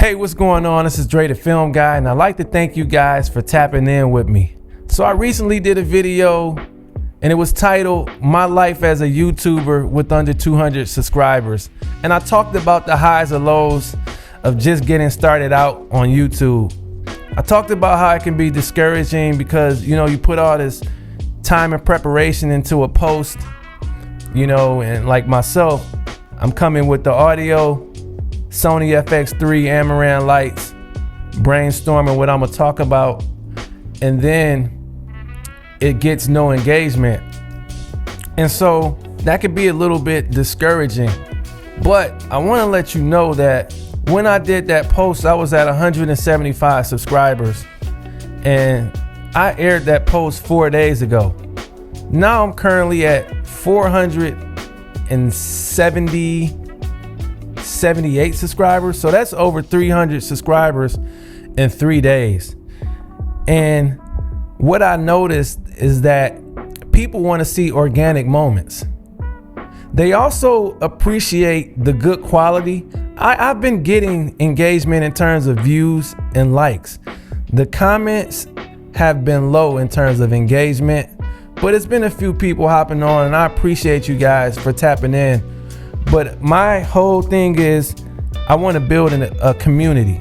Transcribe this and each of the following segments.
Hey, what's going on? This is Dre the Film Guy, and I'd like to thank you guys for tapping in with me. So I recently did a video, and it was titled, My Life as a YouTuber with Under 200 Subscribers. And I talked about the highs and lows of just getting started out on YouTube. I talked about how it can be discouraging because, you put all this time and preparation into a post, and like myself, I'm coming with the audio, Sony FX3 Amaran lights, brainstorming what I'm gonna talk about, and then it gets no engagement. And so that could be a little bit discouraging. But I wanna let you know that when I did that post, I was at 175 subscribers, and I aired that post 4 days ago. Now I'm currently at 478 subscribers. So that's over 300 subscribers in 3 days. And what I noticed is that people want to see organic moments. They also appreciate the good quality. I've been getting engagement in terms of views and likes. The comments have been low in terms of engagement, but it's been a few people hopping on, and I appreciate you guys for tapping in. But my whole thing is I want to build a community.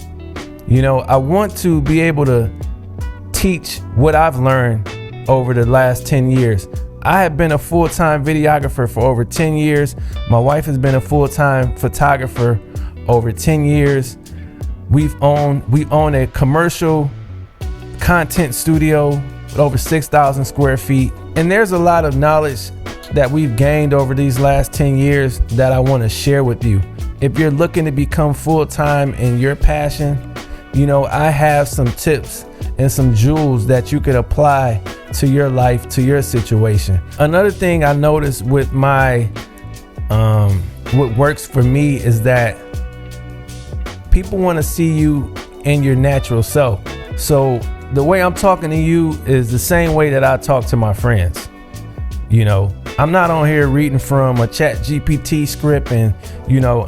I want to be able to teach what I've learned over the last 10 years. I have been a full-time videographer for over 10 years. My wife has been a full-time photographer over 10 years. We own a commercial content studio with over 6,000 square feet. And there's a lot of knowledge that we've gained over these last 10 years that I want to share with you. If you're looking to become full-time in your passion, I have some tips and some jewels that you could apply to your life, to your situation. Another thing I noticed with my, what works for me is that people want to see you in your natural self. So the way I'm talking to you is the same way that I talk to my friends. I'm not on here reading from a chat GPT script and,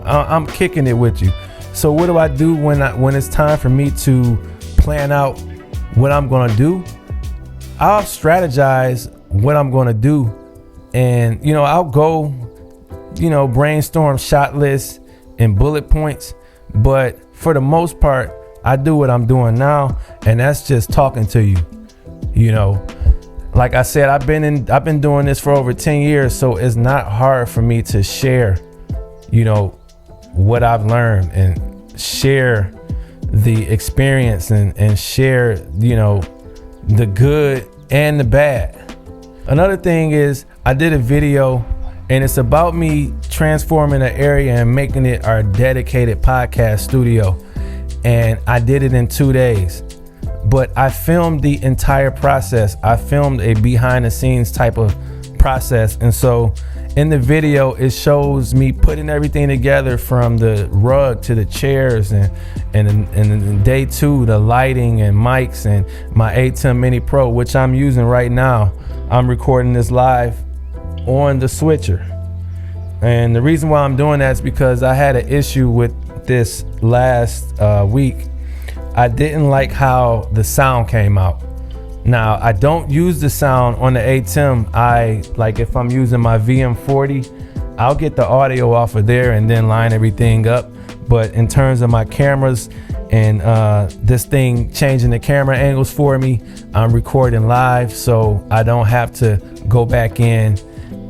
I'm kicking it with you. So what do I do when it's time for me to plan out what I'm going to do? I'll strategize what I'm going to do, and, I'll go, brainstorm shot lists and bullet points. But for the most part, I do what I'm doing now, and that's just talking to you. Like I said, I've been doing this for over 10 years, so it's not hard for me to share, what I've learned and share the experience and share, the good and the bad. Another thing is I did a video, and it's about me transforming an area and making it our dedicated podcast studio. And I did it in 2 days. But I filmed the entire process. I filmed a behind the scenes type of process. And so in the video, it shows me putting everything together from the rug to the chairs, and in day 2, the lighting and mics and my ATEM Mini Pro, which I'm using right now. I'm recording this live on the switcher. And the reason why I'm doing that is because I had an issue with this last week. I didn't like how the sound came out. Now, I don't use the sound on the ATEM. If I'm using my VM40, I'll get the audio off of there and then line everything up. But in terms of my cameras and this thing changing the camera angles for me, I'm recording live, so I don't have to go back in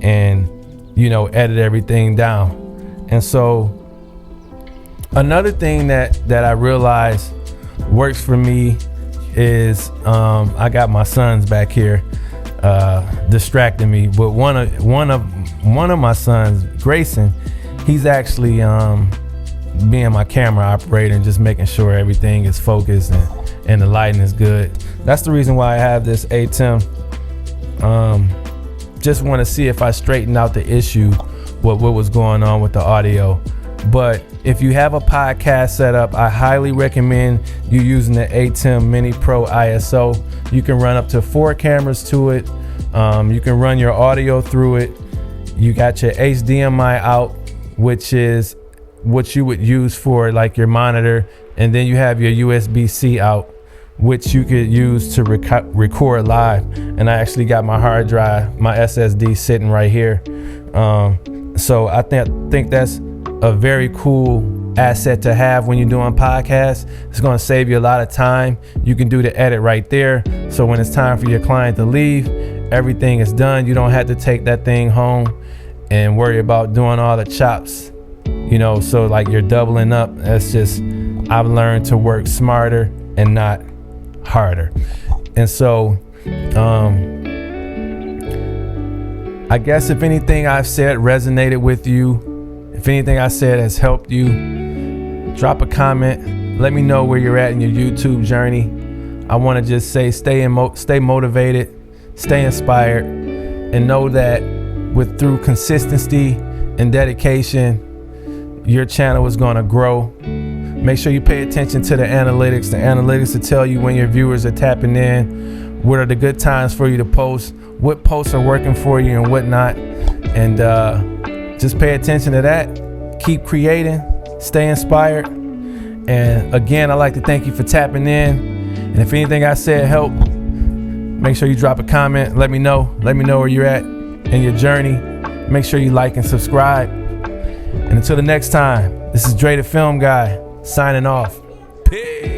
and, edit everything down. And so another thing that I realized works for me is I got my sons back here distracting me, but one of my sons, Grayson, he's actually being my camera operator and just making sure everything is focused and the lighting is good. That's the reason why I have this ATEM. Just want to see if I straighten out the issue, what was going on with the audio. But if you have a podcast set up, I highly recommend you using the ATEM Mini Pro ISO. You can run up to 4 cameras to it. You can run your audio through it. You got your HDMI out, which is what you would use for like your monitor, and then you have your USB-C out, which you could use to record live. And I actually got my hard drive, my SSD sitting right here. So I think that's a very cool asset to have when you're doing podcasts. It's going to save you a lot of time. You can do the edit right there. So when it's time for your client to leave, everything is done. You don't have to take that thing home and worry about doing all the chops, you know, so like you're doubling up. That's just, I've learned to work smarter and not harder. And so I guess if anything I've said resonated with you, if anything I said has helped you, drop a comment. Let me know where you're at in your YouTube journey. I want to just say stay motivated, stay inspired, and know that through consistency and dedication, your channel is going to grow. Make sure you pay attention to the analytics. The analytics will tell you when your viewers are tapping in, what are the good times for you to post, what posts are working for you and what not. And just pay attention to that. Keep creating, stay inspired. And again, I'd like to thank you for tapping in. And if anything I said helped, make sure you drop a comment. Let me know where you're at in your journey. Make sure you like and subscribe. And until the next time, this is Dre the Film Guy signing off. Peace.